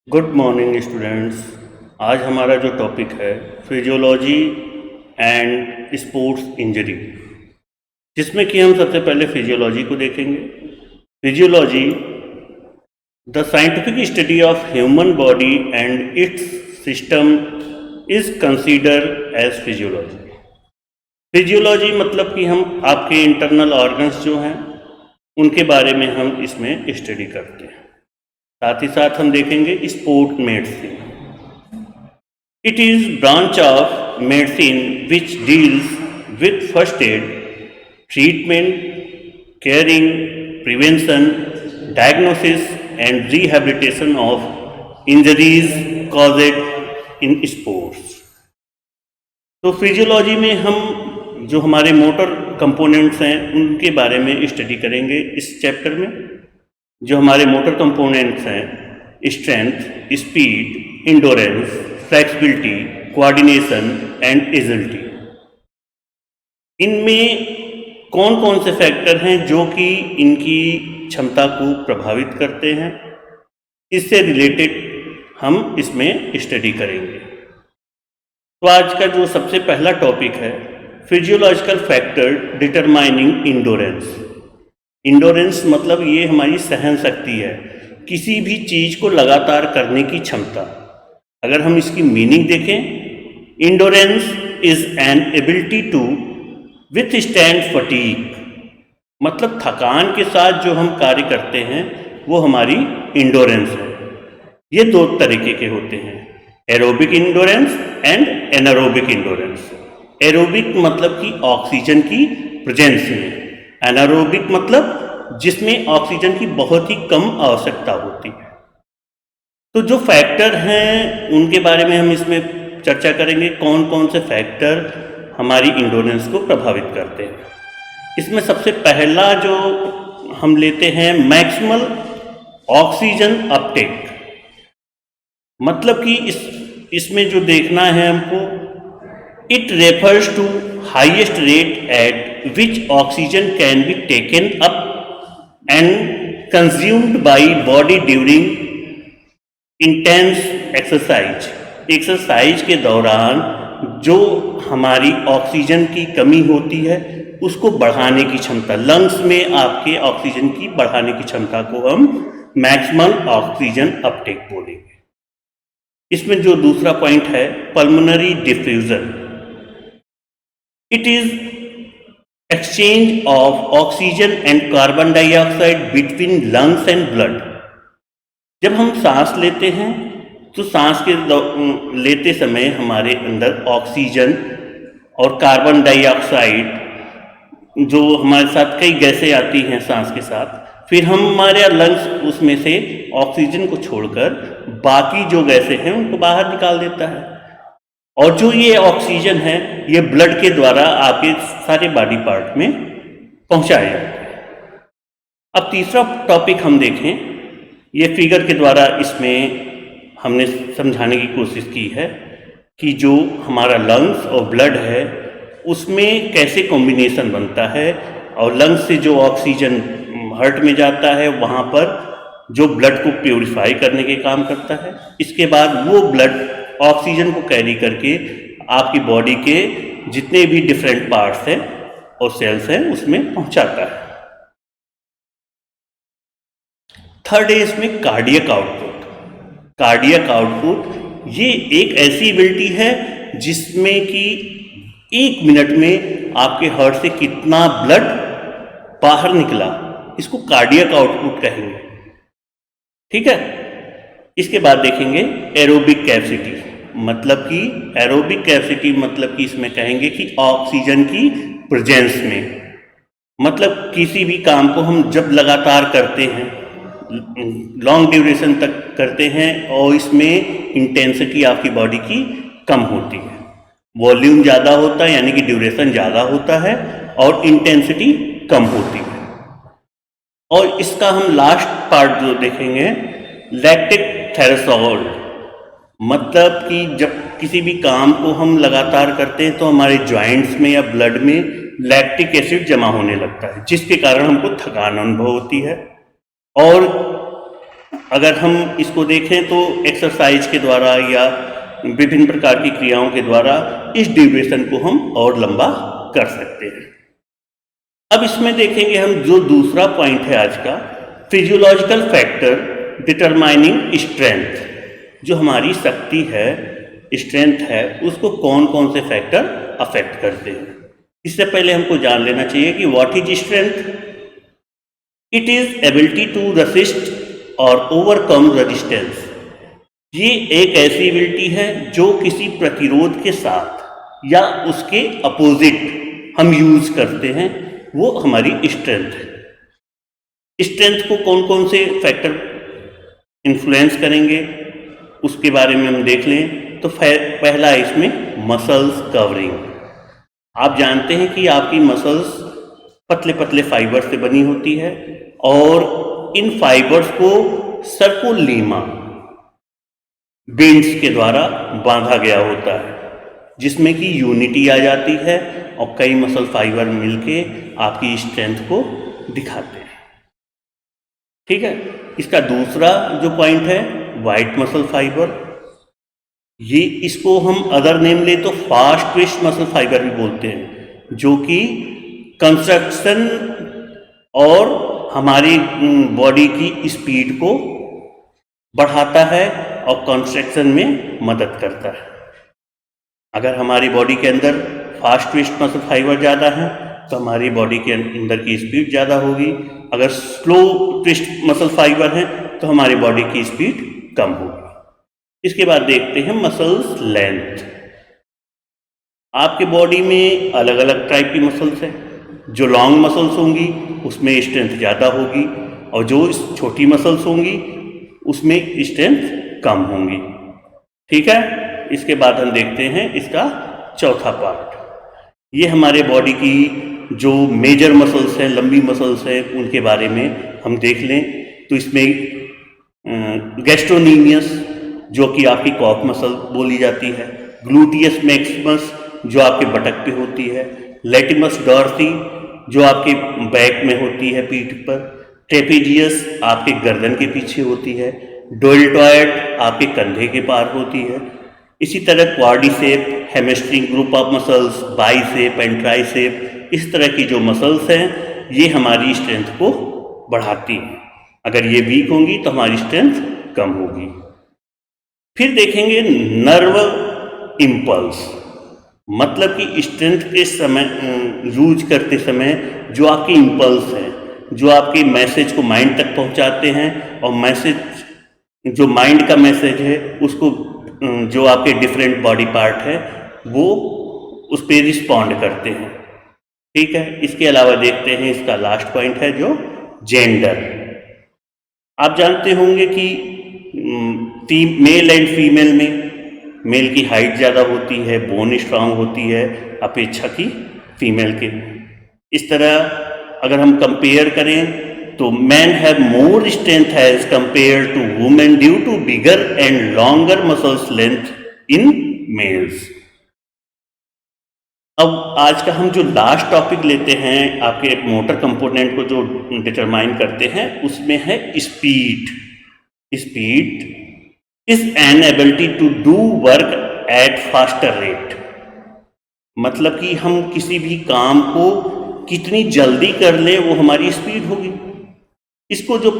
Good morning students. आज हमारा जो टॉपिक है फिजियोलॉजी एंड स्पोर्ट्स इंजरी, जिसमें कि हम सबसे पहले फिजियोलॉजी को देखेंगे। Physiology the scientific study of human body and its system is consider as physiology. Physiology मतलब कि हम आपके इंटरनल ऑर्गन्स जो हैं उनके बारे में हम इसमें स्टडी करते हैं। साथ ही साथ हम देखेंगे sport medicine. It is branch of medicine which deals with first aid, treatment, caring, prevention, diagnosis and rehabilitation of injuries caused in sports. तो फिजियोलॉजी में हम जो हमारे मोटर कंपोनेंट्स हैं उनके बारे में स्टडी करेंगे इस चैप्टर में। जो हमारे मोटर कंपोनेंट्स हैं strength, speed, endurance, flexibility, coordination and agility, इनमें कौन कौन से फैक्टर हैं जो कि इनकी क्षमता को प्रभावित करते हैं, इससे रिलेटेड हम इसमें स्टडी करेंगे। तो आज का जो सबसे पहला टॉपिक है physiological factor determining endurance. Endurance मतलब ये हमारी सहन शक्ति है, किसी भी चीज को लगातार करने की क्षमता। अगर हम इसकी मीनिंग देखें, endurance is an ability to withstand fatigue, मतलब थकान के साथ जो हम कार्य करते हैं वो हमारी इंडोरेंस है। ये दो तरीके के होते हैं, aerobic endurance and anaerobic endurance. Aerobic मतलब कि ऑक्सीजन की प्रेजेंस में, एनारोबिक मतलब जिसमें ऑक्सीजन की बहुत ही कम आवश्यकता होती है। तो जो फैक्टर हैं उनके बारे में हम इसमें चर्चा करेंगे, कौन कौन से फैक्टर हमारी इंडोरेंस को प्रभावित करते हैं। इसमें सबसे पहला जो हम लेते हैं मैक्सिमल ऑक्सीजन अपटेक, मतलब कि इसमें जो देखना है हमको, it refers to highest rate at which oxygen can be taken up and consumed by body during intense exercise। Exercise के दौरान जो हमारी ऑक्सीजन की कमी होती है उसको बढ़ाने की क्षमता, लंग्स में आपके ऑक्सीजन की बढ़ाने की क्षमता को हम मैक्सिमल ऑक्सीजन अपटेक बोलेंगे। इसमें जो दूसरा पॉइंट है pulmonary diffusion, it is exchange of oxygen and carbon dioxide between lungs and blood. जब हम सांस लेते हैं तो सांस के लेते समय हमारे अंदर ऑक्सीजन और कार्बन डाइऑक्साइड, जो हमारे साथ कई गैसें आती हैं सांस के साथ, फिर हम हमारे लंग्स उसमें से ऑक्सीजन को छोड़कर बाकी जो गैसें हैं उनको बाहर निकाल देता है, और जो ये ऑक्सीजन है ये ब्लड के द्वारा आपके सारे बॉडी पार्ट में पहुंचाया जाता है। अब तीसरा टॉपिक हम देखें, ये फिगर के द्वारा इसमें हमने समझाने की कोशिश की है कि जो हमारा लंग्स और ब्लड है उसमें कैसे कॉम्बिनेशन बनता है, और लंग्स से जो ऑक्सीजन हार्ट में जाता है वहाँ पर जो ब्लड को प्योरीफाई करने के काम करता है। इसके बाद वो ब्लड ऑक्सीजन को कैरी करके आपकी बॉडी के जितने भी डिफरेंट पार्ट्स हैं और सेल्स हैं उसमें पहुंचाता है। थर्ड है इसमें कार्डियक आउटपुट। कार्डियक आउटपुट ये एक ऐसी एबिलिटी है जिसमें कि 1 मिनट में आपके हार्ट से कितना ब्लड बाहर निकला, इसको कार्डियक आउटपुट कहेंगे। ठीक है। इसके बाद देखेंगे एरोबिक कैपेसिटी, मतलब कि एरोबिक कैपेसिटी मतलब कि इसमें कहेंगे कि ऑक्सीजन की प्रेजेंस में, मतलब किसी भी काम को हम जब लगातार करते हैं, लॉन्ग ड्यूरेशन तक करते हैं और इसमें इंटेंसिटी आपकी बॉडी की कम होती है, वॉल्यूम ज़्यादा होता है यानी कि ड्यूरेशन ज़्यादा होता है और इंटेंसिटी कम होती है। और इसका हम लास्ट पार्ट जो देखेंगे लैक्टिक थ्रेशोल्ड, मतलब कि जब किसी भी काम को हम लगातार करते हैं तो हमारे जॉइंट्स में या ब्लड में लैक्टिक एसिड जमा होने लगता है, जिसके कारण हमको थकान अनुभव होती है। और अगर हम इसको देखें तो एक्सरसाइज के द्वारा या विभिन्न प्रकार की क्रियाओं के द्वारा इस ड्यूरेशन को हम और लंबा कर सकते हैं। अब इसमें देखेंगे हम जो दूसरा पॉइंट है आज का, फिजियोलॉजिकल फैक्टर डिटरमाइनिंग स्ट्रेंथ। जो हमारी शक्ति है, स्ट्रेंथ है, उसको कौन कौन से फैक्टर अफेक्ट करते हैं। इससे पहले हमको जान लेना चाहिए कि what is strength. It is ability to resist और ओवरकम रेजिस्टेंस। ये एक ऐसी एबिलिटी है जो किसी प्रतिरोध के साथ या उसके अपोजिट हम यूज करते हैं, वो हमारी स्ट्रेंथ है। स्ट्रेंथ को कौन कौन से फैक्टर इन्फ्लुएंस करेंगे उसके बारे में हम देख लें तो पहला है इसमें मसल्स कवरिंग। आप जानते हैं कि आपकी मसल्स पतले पतले फाइबर से बनी होती है और इन फाइबर्स को सर्कोलीमा बेंड्स के द्वारा बांधा गया होता है, जिसमें कि यूनिटी आ जाती है और कई मसल फाइबर मिलके आपकी स्ट्रेंथ को दिखाते हैं। ठीक है। इसका दूसरा जो पॉइंट है वाइट मसल फाइबर। ये इसको हम अदर नेम ले तो फास्ट ट्विस्ट मसल फाइबर भी बोलते हैं, जो कि कंस्ट्रक्शन और हमारी बॉडी की स्पीड को बढ़ाता है और कंस्ट्रक्शन में मदद करता है। अगर हमारी बॉडी के अंदर फास्ट ट्विस्ट मसल फाइबर ज़्यादा है तो हमारी बॉडी के अंदर की स्पीड ज़्यादा होगी। अगर स्लो ट्विस्ट मसल फाइबर है तो हमारी बॉडी की स्पीड कम होगी। इसके बाद देखते हैं मसल्स लेंथ। आपके बॉडी में अलग अलग टाइप की मसल्स हैं। जो लॉन्ग मसल्स होंगी उसमें स्ट्रेंथ ज़्यादा होगी और जो छोटी मसल्स होंगी उसमें स्ट्रेंथ कम होंगी। ठीक है। इसके बाद हम देखते हैं इसका चौथा पार्ट। ये हमारे बॉडी की जो मेजर मसल्स हैं, लंबी मसल्स हैं, उनके बारे में हम देख लें तो इसमें गैस्ट्रोनीमियस जो कि आपकी कॉफ मसल बोली जाती है, ग्लूटियस मैक्सिमस जो आपके बटक पे होती है, लेटिमस डॉर्सी जो आपके बैक में होती है पीठ पर, ट्रेपेजियस आपके गर्दन के पीछे होती है, डेल्टॉइड आपके कंधे के पार होती है। इसी तरह quadricep, hamstring group of muscles, bicep and tricep, इस तरह की जो मसल्स हैं ये हमारी स्ट्रेंथ को बढ़ाती हैं। अगर ये वीक होंगी तो हमारी स्ट्रेंथ कम होगी। फिर देखेंगे नर्व इम्पल्स, मतलब कि स्ट्रेंथ के समय यूज करते समय जो आपकी इम्पल्स हैं, जो आपके मैसेज को माइंड तक पहुंचाते हैं और मैसेज जो माइंड का मैसेज है उसको जो आपके डिफरेंट बॉडी पार्ट है वो उस पर रिस्पॉन्ड करते हैं। ठीक है। इसके अलावा देखते हैं इसका लास्ट पॉइंट है जो जेंडर। आप जानते होंगे कि मेल एंड फीमेल में मेल की हाइट ज़्यादा होती है, बोन स्ट्रांग होती है अपेक्षा की फीमेल के। इस तरह अगर हम कंपेयर करें तो man have more strength as compare to women due to bigger and longer muscles length in males. अब आज का हम जो लास्ट टॉपिक लेते हैं, आपके मोटर कंपोनेंट को जो डिटरमाइन करते हैं, उसमें है speed. Speed is an ability to do work at faster rate. मतलब कि हम किसी भी काम को कितनी जल्दी कर ले वो हमारी स्पीड होगी। इसको जो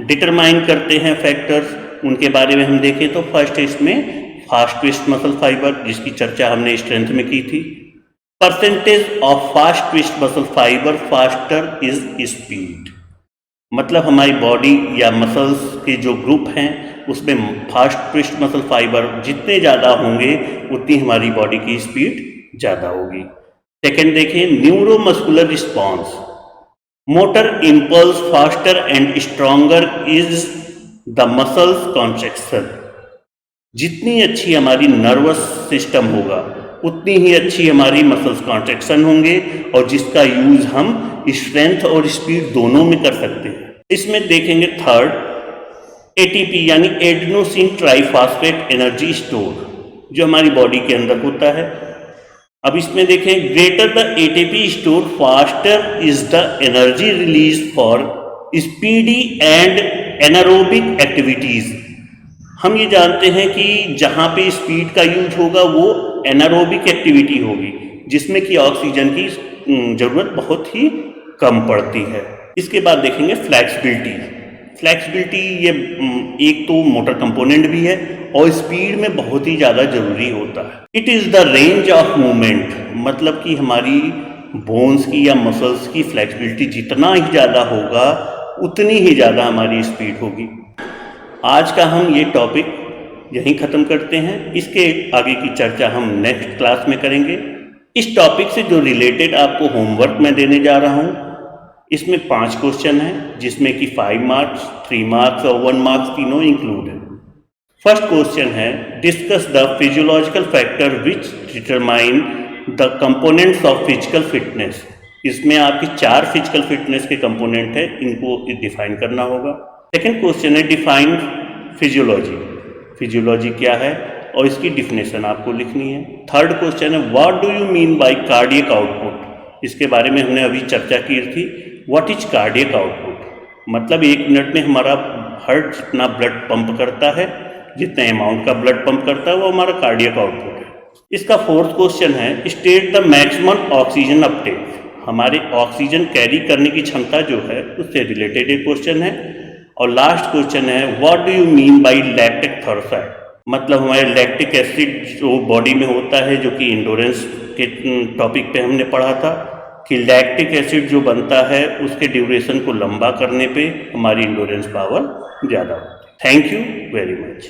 डिटरमाइन करते हैं फैक्टर्स, उनके बारे में हम देखें तो फर्स्ट है इसमें फास्ट ट्विस्ट मसल फाइबर, जिसकी चर्चा हमने स्ट्रेंथ में की थी। Percentage of fast twist muscle fibre faster is speed. मतलब हमारी बॉडी या मसल्स के जो ग्रुप हैं उसमें फास्ट ट्विस्ट मसल फाइबर जितने ज़्यादा होंगे उतनी हमारी बॉडी की स्पीड ज़्यादा होगी। सेकेंड देखें neuromuscular response. Motor impulse faster and stronger is the muscles contraction. जितनी अच्छी हमारी नर्वस सिस्टम होगा उतनी ही अच्छी हमारी मसल्स कॉन्ट्रैक्शन होंगे और जिसका यूज हम स्ट्रेंथ और स्पीड दोनों में कर सकते हैं। इसमें देखेंगे थर्ड एटीपी यानी एडेनोसिन ट्राइफॉस्फेट एनर्जी स्टोर, जो हमारी बॉडी के अंदर होता है। अब इसमें देखें greater the ATP store faster is the energy release for speedy and anaerobic activities. हम ये जानते हैं कि जहाँ पे स्पीड का यूज होगा वो एनारोबिक एक्टिविटी होगी, जिसमें कि ऑक्सीजन की ज़रूरत बहुत ही कम पड़ती है। इसके बाद देखेंगे फ्लैक्सिबिलिटी। फ्लैक्सिबिलिटी ये एक तो मोटर कंपोनेंट भी है और स्पीड में बहुत ही ज़्यादा ज़रूरी होता है। It is the range of movement, मतलब कि हमारी बोन्स की या मसल्स की फ्लैक्सिबिलिटी जितना ही ज़्यादा होगा उतनी ही ज़्यादा हमारी स्पीड होगी। आज का हम ये टॉपिक यहीं ख़त्म करते हैं। इसके आगे की चर्चा हम नेक्स्ट क्लास में करेंगे। इस टॉपिक से जो रिलेटेड आपको होमवर्क मैं देने जा रहा हूँ, इसमें 5 क्वेश्चन हैं, जिसमें कि 5 मार्क्स, 3 मार्क्स और 1 मार्क्स तीनों इंक्लूड हैं। फर्स्ट क्वेश्चन है, discuss the physiological factor which determine the components of physical fitness. इसमें आपकी 4 फिजिकल फिटनेस के कंपोनेंट है, इनको डिफाइन करना होगा। सेकेंड क्वेश्चन है, डिफाइन फिजियोलॉजी। फिजियोलॉजी क्या है और इसकी डिफिनेशन आपको लिखनी है। थर्ड क्वेश्चन है, what do you mean bye cardiac output. इसके बारे में हमने अभी चर्चा की थी। व्हाट इज कार्डियक आउटपुट, मतलब 1 मिनट में हमारा हार्ट जितना ब्लड पंप करता है, जितने अमाउंट का ब्लड पंप करता है, वो हमारा कार्डियक आउटपुट है। इसका फोर्थ क्वेश्चन है, state the maximum oxygen Uptake. हमारे ऑक्सीजन कैरी करने की क्षमता जो है उससे रिलेटेड एक क्वेश्चन है। और लास्ट क्वेश्चन है, what do you mean by lactic थॉरसाइड, मतलब हमारे लैक्टिक एसिड जो बॉडी में होता है, जो कि इंडोरेंस के टॉपिक पे हमने पढ़ा था कि लैक्टिक एसिड जो बनता है उसके ड्यूरेशन को लंबा करने पे हमारी इंडोरेंस पावर ज़्यादा होती है। Thank you very much.